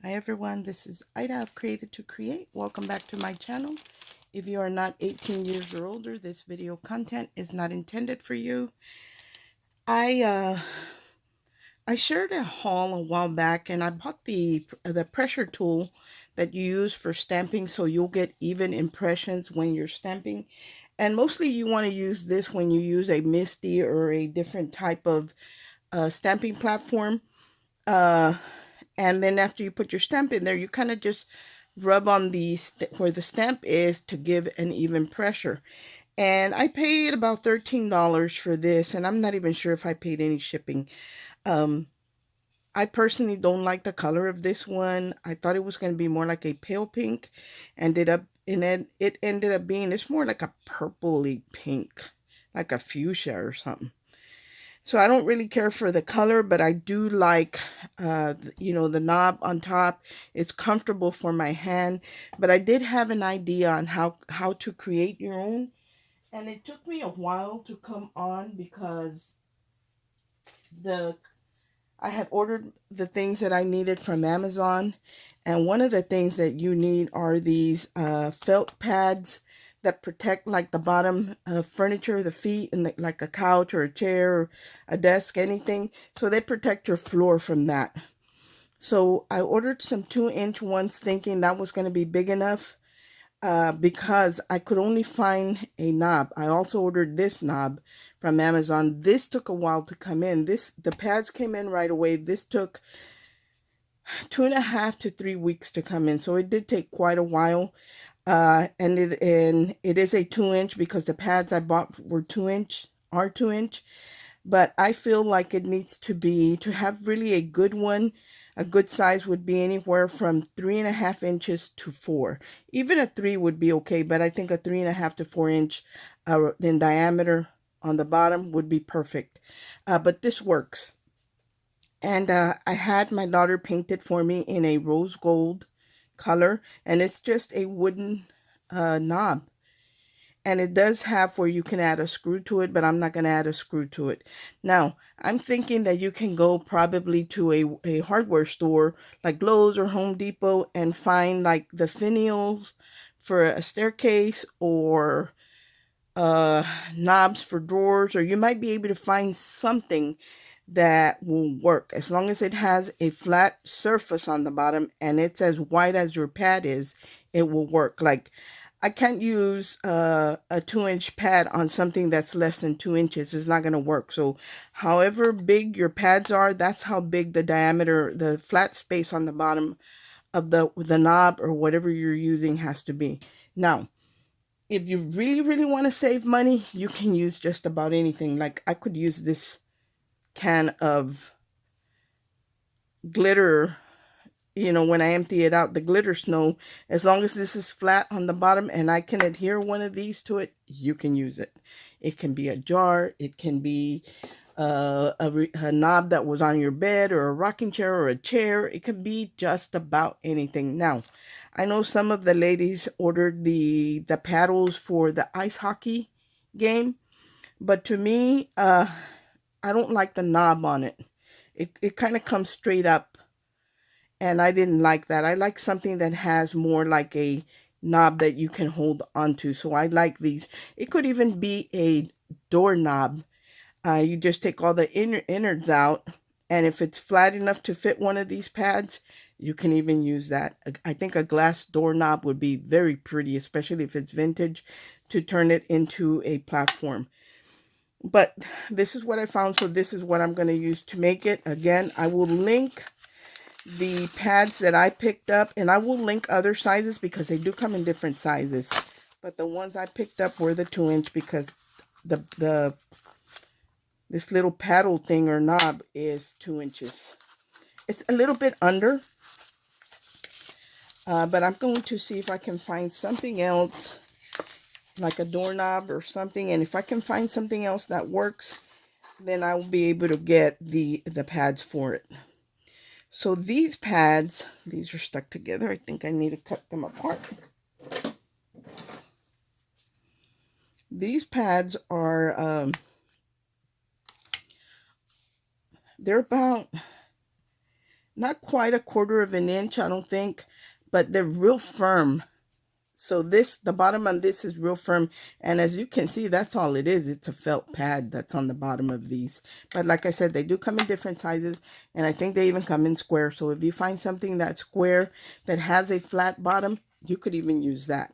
Hi everyone, this is Ida of Created to Create. Welcome back to my channel. If you are not 18 years or older, this video content is not intended for you. I shared a haul a while back and I bought the pressure tool that you use for stamping so you'll get even impressions when you're stamping. And mostly you want to use this when you use a MISTI or a different type of stamping platform. And then after you put your stamp in there, you kind of just rub on the where the stamp is to give an even pressure. And I paid about $13 for this, and I'm not even sure if I paid any shipping. I personally don't like the color of this one. I thought it was going to be more like a pale pink. It ended up being, it's more like a purpley pink, like a fuchsia or something. So I don't really care for the color, but I do like, the knob on top. It's comfortable for my hand, but I did have an idea on how to create your own. And it took me a while to come on because the I had ordered the things that I needed from Amazon. And one of the things that you need are these felt pads that protect like the bottom furniture, the feet, and like a couch or a chair or a desk, anything. So they protect your floor from that. So I ordered some 2-inch ones thinking that was going to be big enough because I could only find a knob. I also ordered this knob from Amazon. This took a while to come in. The pads came in right away. This took 2.5 to 3 weeks to come in, so it did take quite a while. And it is a 2-inch because the pads I bought were 2-inch, are 2-inch. But I feel like it needs to have really a good one. A good size would be anywhere from 3.5 inches to 4. Even a 3 would be okay, but I think a 3.5 to 4 inch in diameter on the bottom would be perfect. But this works. And I had my daughter paint it for me in a rose gold color, and it's just a wooden knob. And it does have where you can add a screw to it, but I'm not going to add a screw to it. Now, I'm thinking that you can go probably to a hardware store like Lowe's or Home Depot and find like the finials for a staircase or knobs for drawers, or you might be able to find something that will work as long as it has a flat surface on the bottom and it's as wide as your pad is. It will work. Like I can't use a 2-inch pad on something that's less than 2 inches. It's not going to work. So however big your pads are, that's how big the diameter, the flat space on the bottom of the knob or whatever you're using has to be. Now, if you really, really want to save money, you can use just about anything. Like I could use this can of glitter, when I empty it out, the glitter snow. As long as this is flat on the bottom and I can adhere one of these to it, you can use it. It can be a jar, it can be a knob that was on your bed or a rocking chair or a chair. It can be just about anything. Now, I know some of the ladies ordered the paddles for the ice hockey game, but to me, I don't like the knob on it. It kind of comes straight up, and I didn't like that. I like something that has more like a knob that you can hold onto. So I like these. It could even be a doorknob. You just take all the innards out, and if it's flat enough to fit one of these pads, you can even use that. I think a glass doorknob would be very pretty, especially if it's vintage, to turn it into a platform. But this is what I found, so this is what I'm going to use to make it. Again, I will link the pads that I picked up, and I will link other sizes because they do come in different sizes. But the ones I picked up were the 2-inch because this little paddle thing or knob is 2 inches. It's a little bit under, but I'm going to see if I can find something else like a doorknob or something. And if I can find something else that works, then I will be able to get the pads for it. So these pads, these are stuck together. I think I need to cut them apart. These pads are, they're about not quite a quarter of an inch, I don't think, but they're real firm. So this, the bottom on this is real firm. And as you can see, that's all it is. It's a felt pad that's on the bottom of these. But like I said, they do come in different sizes. And I think they even come in square. So if you find something that's square that has a flat bottom, you could even use that.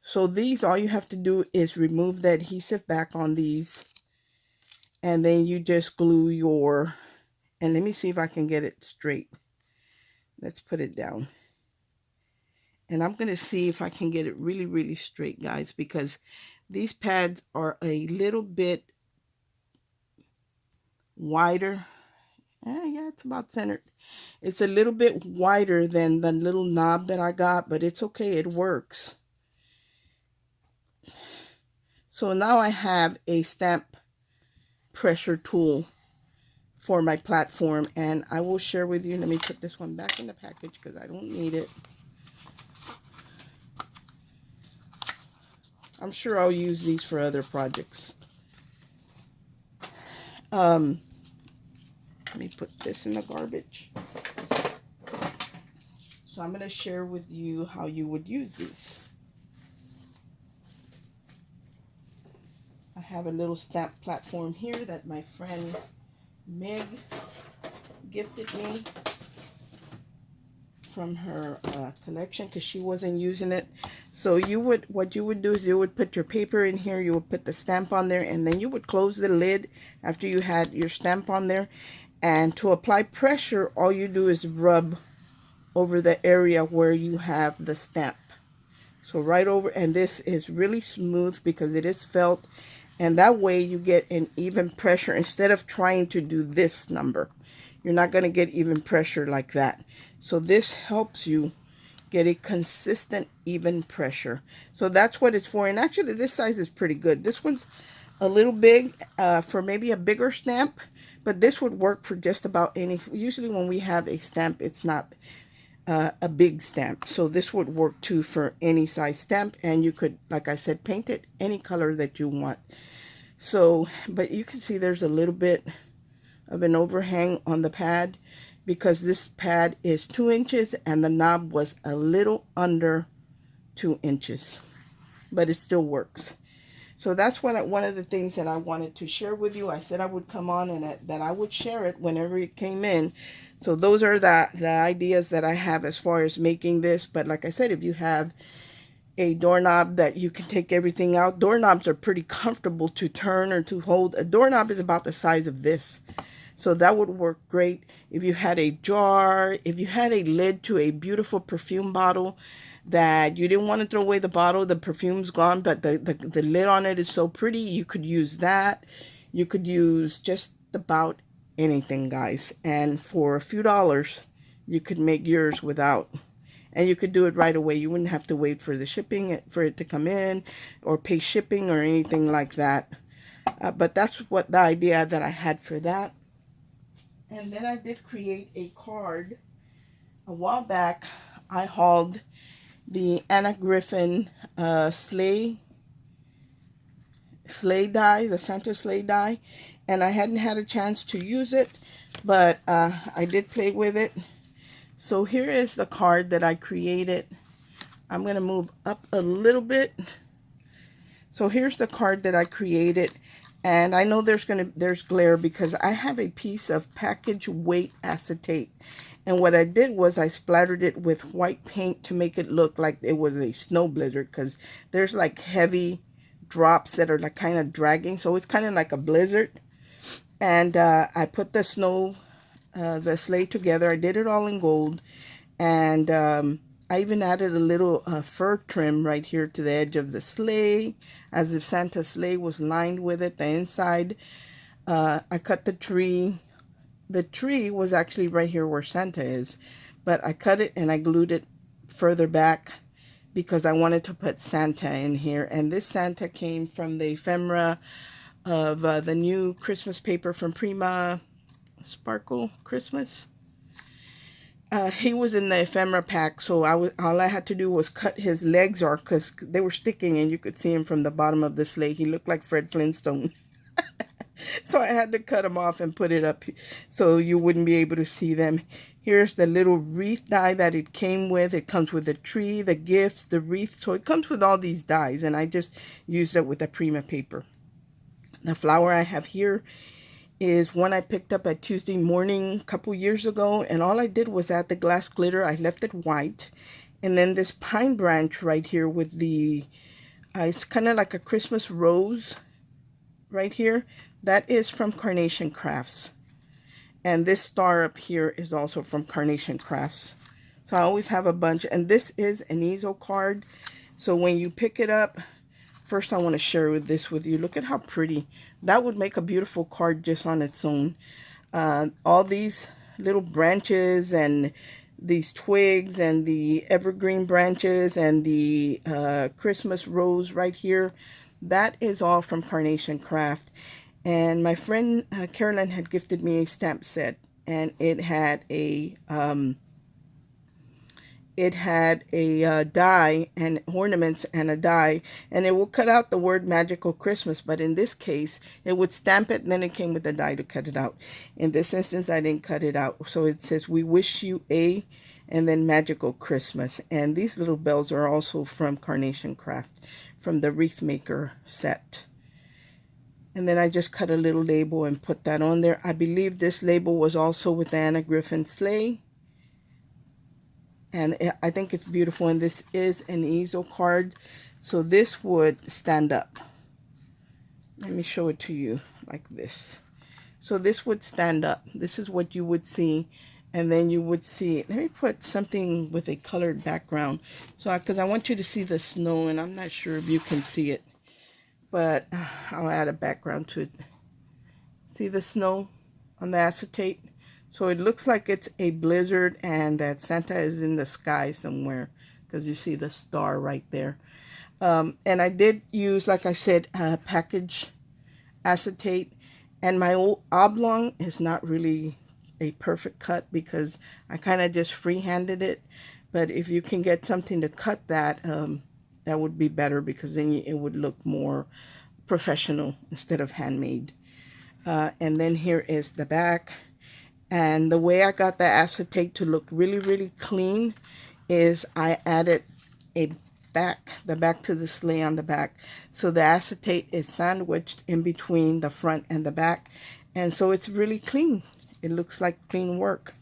So these, all you have to do is remove the adhesive back on these. And then you just glue your, and let me see if I can get it straight. Let's put it down. And I'm going to see if I can get it really, really straight, guys, because these pads are a little bit wider. Yeah, it's about centered. It's a little bit wider than the little knob that I got, but it's okay. It works. So now I have a stamp pressure tool for my platform, and I will share with you. Let me put this one back in the package because I don't need it. I'm sure I'll use these for other projects. Let me put this in the garbage. So I'm going to share with you how you would use these. I have a little stamp platform here that my friend Meg gifted me from her collection because she wasn't using it. So what you would do is you would put your paper in here, you would put the stamp on there, and then you would close the lid after you had your stamp on there. And to apply pressure, all you do is rub over the area where you have the stamp. So right over, and this is really smooth because it is felt, and that way you get an even pressure instead of trying to do this number. You're not going to get even pressure like that. So this helps you get a consistent, even pressure. So that's what it's for. And actually, this size is pretty good. This one's a little big for maybe a bigger stamp, but this would work for just about any. Usually when we have a stamp, it's not a big stamp. So this would work too for any size stamp. And you could, like I said, paint it any color that you want. So, but you can see there's a little bit of an overhang on the pad because this pad is 2 inches and the knob was a little under 2 inches, but it still works. So that's one of the things that I wanted to share with you. I said I would come on and that I would share it whenever it came in. So those are the ideas that I have as far as making this. But like I said, if you have a doorknob that you can take everything out, doorknobs are pretty comfortable to turn or to hold. A doorknob is about the size of this. So that would work great. If you had a jar, if you had a lid to a beautiful perfume bottle that you didn't want to throw away the bottle, the perfume's gone, but the lid on it is so pretty, you could use that. You could use just about anything, guys. And for a few dollars, you could make yours without. And you could do it right away. You wouldn't have to wait for the shipping, for it to come in, or pay shipping or anything like that. But that's what the idea that I had for that. And then I did create a card a while back. I hauled the Anna Griffin sleigh die, the Santa sleigh die, and I hadn't had a chance to use it, but I did play with it. So here is the card that I created. I'm going to move up a little bit. So here's the card that I created. And I know there's glare because I have a piece of package weight acetate. And what I did was I splattered it with white paint to make it look like it was a snow blizzard, because there's like heavy drops that are like kind of dragging. So it's kind of like a blizzard. And I put the sleigh together. I did it all in gold. And I even added a little fur trim right here to the edge of the sleigh, as if Santa's sleigh was lined with it, the inside. I cut the tree. The tree was actually right here where Santa is, but I cut it and I glued it further back because I wanted to put Santa in here. And this Santa came from the ephemera of the new Christmas paper from Prima Sparkle Christmas. He was in the ephemera pack, so all I had to do was cut his legs off because they were sticking and you could see him from the bottom of the sleigh. He looked like Fred Flintstone. So I had to cut them off and put it up so you wouldn't be able to see them. Here's the little wreath die that it came with. It comes with the tree, the gifts, the wreath. So it comes with all these dies, and I just used it with the Prima paper. The flower I have here is one I picked up at Tuesday morning a couple years ago, and all I did was add the glass glitter. I left it white. And then this pine branch right here with the, it's kind of like a Christmas rose right here. That is from Carnation Crafts. And this star up here is also from Carnation Crafts. So I always have a bunch. And this is an easel card. So when you pick it up, first I want to share this with you. Look at how pretty. That would make a beautiful card just on its own. All these little branches and these twigs and the evergreen branches and the Christmas rose right here, that is all from Carnation Craft. And my friend Carolyn had gifted me a stamp set, and it had a die and ornaments and a die, and it will cut out the word Magical Christmas, but in this case it would stamp it and then it came with a die to cut it out. In this instance I didn't cut it out, so it says we wish you a, and then Magical Christmas. And these little bells are also from Carnation Craft, from the Wreath Maker set. And then I just cut a little label and put that on there. I believe this label was also with Anna Griffin Slay. And I think it's beautiful. And this is an easel card. So this would stand up. Let me show it to you like this. So this would stand up. This is what you would see. And then you would see, let me put something with a colored background. So because I want you to see the snow, and I'm not sure if you can see it. But I'll add a background to it. See the snow on the acetate? So it looks like it's a blizzard and that Santa is in the sky somewhere, because you see the star right there. And I did use, like I said, package acetate. And my old oblong is not really a perfect cut because I kind of just freehanded it. But if you can get something to cut that, that would be better, because then it would look more professional instead of handmade. And then here is the back. And the way I got the acetate to look really, really clean is I added the back to the sleigh on the back. So the acetate is sandwiched in between the front and the back. And so it's really clean. It looks like clean work.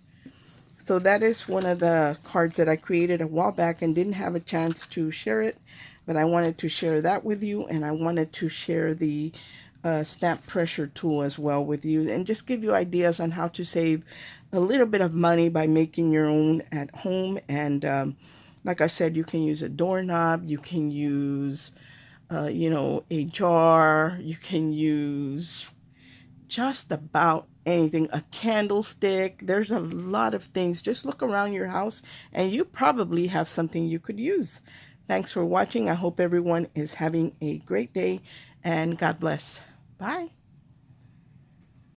So that is one of the cards that I created a while back and didn't have a chance to share it, but I wanted to share that with you, and I wanted to share the stamp pressure tool as well with you, and just give you ideas on how to save a little bit of money by making your own at home. And like I said, you can use a doorknob, you can use you know, a jar, you can use just about anything, a candlestick. There's a lot of things. Just look around your house and you probably have something you could use. Thanks for watching. I hope everyone is having a great day, and God bless. Bye.